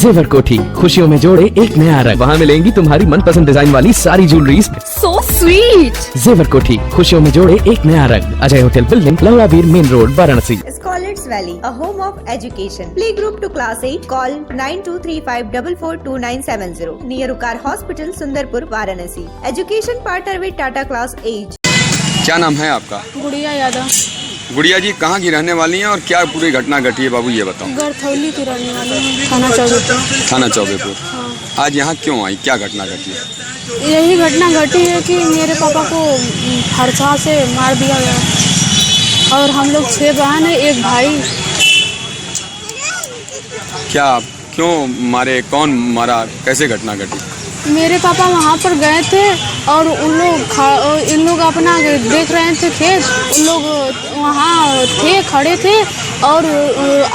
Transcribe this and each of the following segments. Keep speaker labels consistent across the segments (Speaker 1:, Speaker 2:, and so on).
Speaker 1: जेवर कोठी खुशियों में जोड़े एक नया रंग। वहाँ मिलेंगी तुम्हारी मनपसंद डिजाइन वाली सारी ज्वेलरीज।
Speaker 2: So sweet.
Speaker 1: जेवर कोठी खुशियों में जोड़े एक नया रंग। अजय होटल बिल्डिंग, लवड़ावीर main road, Varanasi.
Speaker 3: Scholars Valley, a home of education. Playgroup to class 8. Call 9235442970. Near Ukar Hospital, Sundarpur, Varanasi. Education partner with Tata Class 8.
Speaker 4: क्या नाम है आपका?
Speaker 2: गुड़िया यादव।
Speaker 4: गुड़िया जी कहाँ की रहने वाली हैं और क्या पूरी घटना घटी है बाबू ये बताओ।
Speaker 2: गरथौली की रहने वाली हूँ, थाना चौबेपुर।
Speaker 4: थाना चौबेपुर।
Speaker 2: हाँ।
Speaker 4: आज यहाँ क्यों आई, क्या घटना घटी है?
Speaker 2: यही घटना घटी है कि मेरे पापा को फरसा से मार दिया गया और हम लोग 6 बहन है, एक भाई।
Speaker 4: क्या क्यों मारे, कौन मारा, कैसे घटना घटी?
Speaker 2: मेरे पापा वहाँ पर गए थे और इन लोग अपना देख रहे थे खेत। उन लोग वहाँ थे, खड़े थे और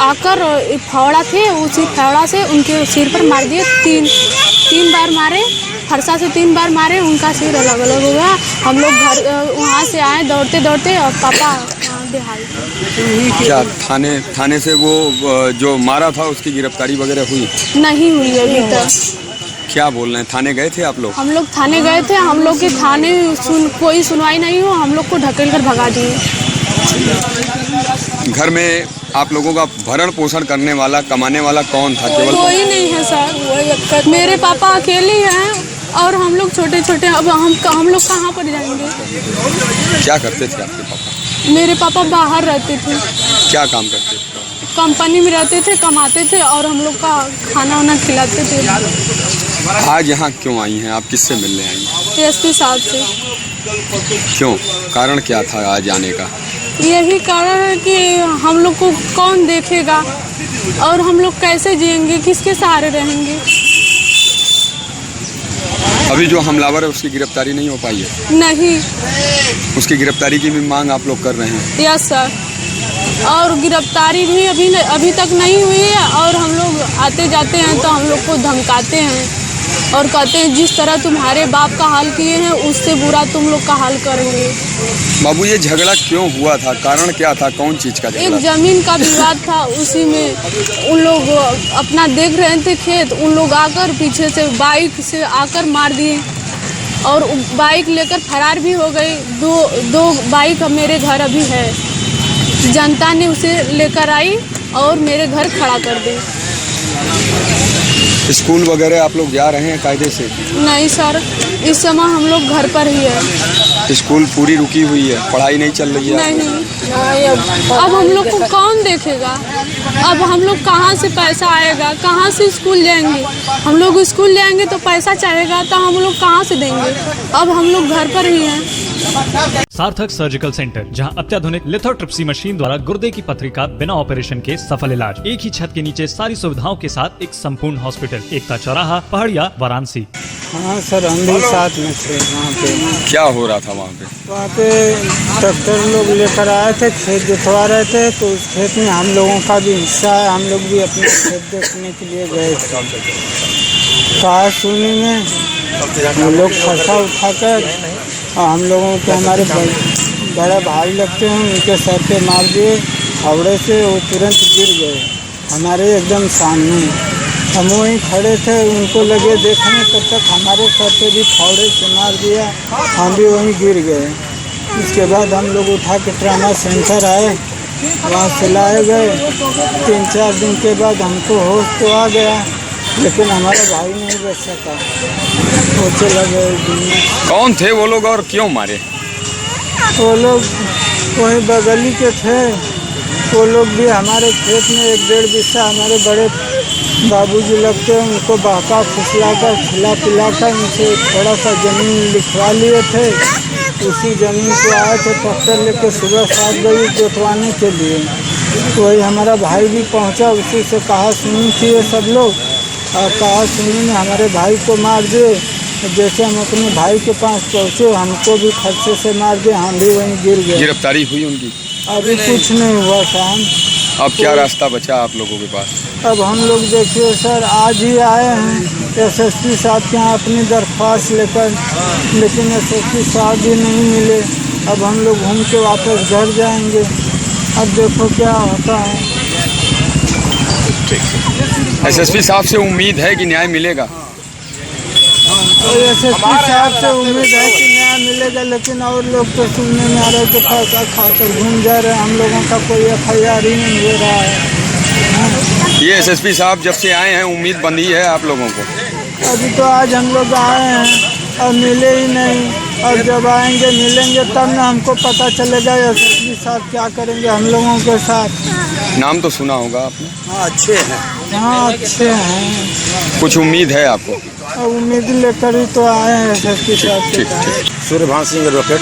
Speaker 2: आकर फावड़ा थे, उसी फावड़ा से उनके सिर पर मार दिए। तीन बार मारे, फरसा से 3 बार मारे, उनका सिर अलग अलग हो गया। हम लोग घर वहाँ से आए दौड़ते दौड़ते और पापा बेहाल।
Speaker 4: क्या थाने से वो जो मारा था उसकी गिरफ्तारी वगैरह हुई?
Speaker 2: नहीं हुई अभी तक।
Speaker 4: क्या बोल रहे हैं, थाने गए थे आप लोग?
Speaker 2: हम लोग थाने गए थे, हम लोग के थाने कोई सुनवाई नहीं हो, हम लोग को ढकेल कर भगा दिए।
Speaker 4: घर में आप लोगों का भरण पोषण करने वाला, कमाने वाला कौन था? केवल
Speaker 2: कोई नहीं है सर, मेरे पापा अकेले हैं और हम लोग छोटे छोटे। अब हम लोग कहाँ पर जाएंगे?
Speaker 4: क्या करते थे आपके पापा?
Speaker 2: मेरे पापा बाहर रहते थे।
Speaker 4: क्या काम करते थे?
Speaker 2: कंपनी में रहते थे, कमाते थे और हम लोग का खाना वाना खिलाते थे।
Speaker 4: आज यहाँ क्यों आई हैं आप, किससे मिलने आई हैं?
Speaker 2: एसपी साहब से।
Speaker 4: क्यों, कारण क्या था आज आने का?
Speaker 2: यही कारण है कि हम लोग को कौन देखेगा और हम लोग कैसे जिएंगे, किसके सहारे रहेंगे।
Speaker 4: अभी जो हमलावर है उसकी गिरफ्तारी नहीं हो पाई है?
Speaker 2: नहीं।
Speaker 4: उसकी गिरफ्तारी की भी मांग आप लोग कर रहे हैं?
Speaker 2: यस सर, और गिरफ्तारी भी अभी तक नहीं हुई है और हम लोग आते जाते हैं तो हम लोग को धमकाते हैं और कहते हैं जिस तरह तुम्हारे बाप का हाल किए हैं उससे बुरा तुम लोग का हाल करेंगे।
Speaker 4: बाबू ये झगड़ा क्यों हुआ था, कारण क्या था, कौन चीज़ का झगड़ा?
Speaker 2: एक जमीन का विवाद था, उसी में उन लोग अपना देख रहे थे खेत, उन लोग आकर पीछे से बाइक से आकर मार दिए और बाइक लेकर फरार भी हो गई। दो बाइक मेरे घर अभी है, जनता ने उसे लेकर आई और मेरे घर खड़ा कर दी।
Speaker 4: स्कूल वगैरह आप लोग जा रहे हैं कायदे से?
Speaker 2: नहीं सर, इस समय हम लोग घर पर ही है।
Speaker 4: स्कूल पूरी रुकी हुई है, पढ़ाई नहीं चल रही है?
Speaker 2: नहीं। अब हम लोग को कौन देखेगा? अब हम लोग कहाँ से पैसा आएगा, कहाँ से स्कूल जाएंगे? हम लोग स्कूल जाएंगे तो पैसा चाहेगा तो हम लोग कहाँ से देंगे? अब हम लोग घर पर ही हैं।
Speaker 5: सार्थक सर्जिकल सेंटर, जहां अत्याधुनिक लिथोट्रिप्सी मशीन द्वारा गुर्दे की पथरी का बिना ऑपरेशन के सफल इलाज। एक ही छत के नीचे सारी सुविधाओं के साथ एक संपूर्ण हॉस्पिटल, एकता चौराहा, पहाड़िया, वाराणसी।
Speaker 6: हाँ सर, हम भी साथ में थे वहाँ पे।
Speaker 4: क्या हो रहा था वहाँ पे?
Speaker 6: वहाँ पे ट्रैक्टर लोग लेकर आए थे, खेत जोतवा रहे थे, तो उस खेत में हम लोगों का भी हिस्सा है। हम लोग भी अपने खेत देखने के लिए गए थे। कहा सुनी में हम लोग फंसा उठाकर और हम लोगों के हमारे बड़ा भाई लगते हैं, उनके सर पे मार दिए फावड़े से। वो तुरंत गिर गए हमारे एकदम सामने। हम वहीं खड़े थे, उनको लगे देखने, तब तक हमारे सर पे भी फावड़े से मार दिया, हम भी वहीं गिर गए। उसके बाद हम लोग उठा के ट्रामा सेंटर आए, वहाँ से लाए गए। 3-4 दिन के बाद हमको होश तो आ गया, लेकिन हमारा भाई नहीं बच सका, वो चला गया दुनिया।
Speaker 4: कौन थे वो लोग और क्यों मारे?
Speaker 6: वो लोग वहीं बगली के थे। वो लोग भी हमारे खेत में 1-1.5 बिस्सा हमारे बड़े बाबूजी लगते हैं, उनको बहका फुसलाकर खिला पिलाकर उनसे थोड़ा सा ज़मीन लिखवा लिए थे। उसी ज़मीन को आए थे ट्रैक्टर लेकर सुबह 7 बजे जोतवाने के लिए। वही हमारा भाई भी पहुंचा, उसी से कहा सुनी थी ये सब लोग, और कहा सुनी ने हमारे भाई को मार दिए। जैसे हम अपने भाई के पास पहुँचे, हमको भी खर्चे से मार दिए, हम भी वहीं गिर गए।
Speaker 4: गिरफ्तारी हुई उनकी?
Speaker 6: अभी कुछ नहीं हुआ साहब।
Speaker 4: अब क्या रास्ता बचा आप लोगों के पास?
Speaker 6: अब हम लोग देखिए सर, आज ही आए हैं एसएसपी साहब के यहाँ अपनी दरख्वास्त लेकर, लेकिन एसएसपी साहब भी नहीं मिले। अब हम लोग घूम के वापस घर जाएंगे। अब देखो क्या होता है।
Speaker 4: एसएसपी साहब से उम्मीद है कि न्याय मिलेगा।
Speaker 6: तो एसएसपी साहब से उम्मीद है कि न्याय मिलेगा, लेकिन और लोग तो सुनने में आ रहा है कि पैसा खाकर घूम जा रहे हैं। हम लोगों का कोई FIR ही नहीं हो रहा है।
Speaker 4: ये एसएसपी साहब जब से आए हैं उम्मीद बंधी है आप लोगों को?
Speaker 6: अभी तो आज हम लोग आए हैं और मिले ही नहीं, और जब आएंगे मिलेंगे तब ना हमको पता चलेगा एसएसपी साहब क्या करेंगे हम लोगों के साथ।
Speaker 4: नाम तो सुना होगा आपने?
Speaker 6: हाँ अच्छे हैं।
Speaker 4: कुछ उम्मीद है आपको?
Speaker 6: उम्मीद लेकर ही तो आए हैं एसएसपी साहब के पास।
Speaker 7: सूर्यभान सिंह एडवोकेट।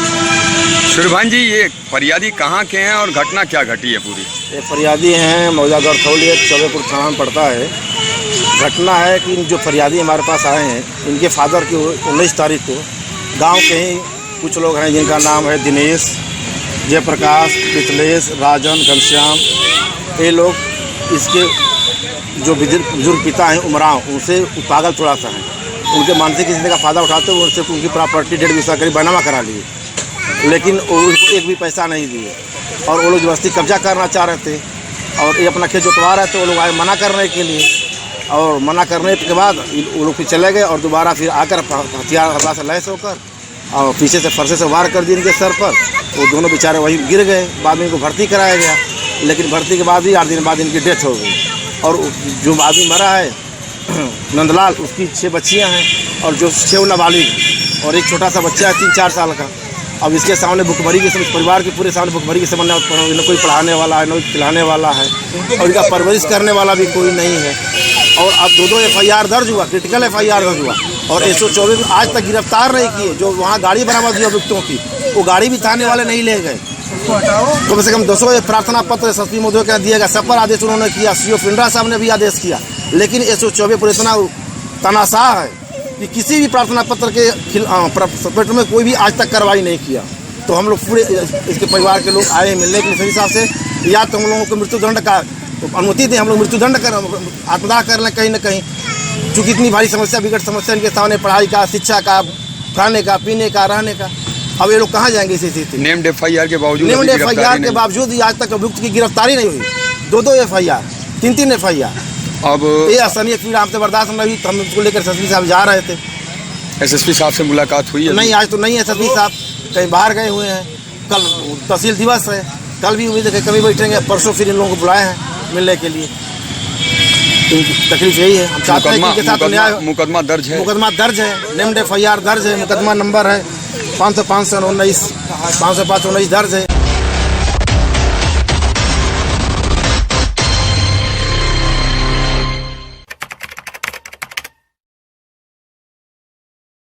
Speaker 4: सूर्यभान जी, ये फरियादी कहाँ के हैं और घटना क्या घटी है पूरी?
Speaker 7: ये फरियादी हैं मौजा गौरथौली, चौबेपुर थाना में पड़ता है। घटना है कि जो फरियादी हमारे पास आए हैं, इनके फादर की 19 तारीख को गांव के ही कुछ लोग हैं जिनका नाम है दिनेश, जयप्रकाश, पितलेश, राजन, घनश्याम, ये लोग इसके जो बुजुर्ग पिता हैं उमराव, उनसे पागल थोड़ा सा हैं। उनके मानसिक स्थिति का फ़ायदा उठाते हुए उनसे उनकी प्रॉपर्टी 1.5 बीघा करीब बनामा करा लिए, लेकिन उनको एक भी पैसा नहीं दिए और वो लोग जबरदस्ती कब्जा करना चाह रहे थे और ये अपना खेत जोतवा रहे थे। वो लोग आए मना करने के लिए, और मना करने के बाद वो लोग फिर चले गए और दोबारा फिर आकर हथियार से लैस होकर और पीछे से फरसे से वार कर दिए इनके सर पर। वो दोनों बेचारे वहीं गिर गए। बाद में इनको भर्ती कराया गया, लेकिन भर्ती के बाद भी 8 दिन बाद इनकी डेथ हो गई। और जो आदमी मरा है नंदलाल, उसकी 6 बच्चियाँ हैं और जो 6 नाबालिग और एक छोटा सा बच्चा है 3-4 साल का। अब इसके सामने भुखमरी की समझ, परिवार के पूरे सामने भुखमरी की समझ, न कोई पढ़ाने वाला है, न कोई खिलाने वाला है और इनका परवरिश करने वाला भी कोई नहीं है। और अब 2 FIR दर्ज हुआ, क्रिटिकल FIR दर्ज हुआ और 124 आज तक गिरफ्तार नहीं किए। जो वहाँ गाड़ी बरामद हुई अभियुक्तों की, वो गाड़ी भी थाने वाले नहीं ले गए। कम से कम 200 प्रार्थना पत्र एसएसपी महोदय का दिया गया, सब पर आदेश उन्होंने किया, CO पिंडरा साहब ने भी आदेश किया, लेकिन 124 पर इतना तनाशाह है कि किसी भी प्रार्थना पत्र के सपोर्ट में कोई भी आज तक कार्रवाई नहीं किया। तो हम लोग पूरे इसके परिवार के लोग आए मिलने के लिए सही साहब से, या तो हम लोगों को मृत्युदंड का अनुमति दें, हम लोग मृत्युदंड कर आत्मदाह कर लें कहीं ना कहीं, क्योंकि इतनी भारी समस्या, विकट समस्या इनके सामने, पढ़ाई का, शिक्षा का, खाने का, पीने का, रहने का। अब ये लोग कहाँ जाएंगे इसी स्थिति?
Speaker 4: नेम्ड FIR के बावजूद
Speaker 7: आज तक अभियुक्त की गिरफ्तारी नहीं हुई। 2 FIR, 3 FIR।
Speaker 4: अब
Speaker 7: ये असहनीय पीड़ा हमसे बर्दाश्त नहीं हुई, तो हम उसको लेकर एसएसपी साहब जा रहे थे।
Speaker 4: एसएसपी साहब से मुलाकात हुई है?
Speaker 7: नहीं, आज तो नहीं। एसएसपी साहब कहीं बाहर गए हुए हैं। कल तहसील दिवस है, कल भी उम्मीद है कभी बैठेंगे, परसों फिर इन लोगों को बुलाए हैं मिलने के लिए। तकलीफ यही है, हम चाहते हैं कि इनके साथ न्याय।
Speaker 4: मुकदमा दर्ज है?
Speaker 7: मुकदमा दर्ज है, नेम्ड FIR दर्ज है, मुकदमा नंबर है 505/19 दर्ज है।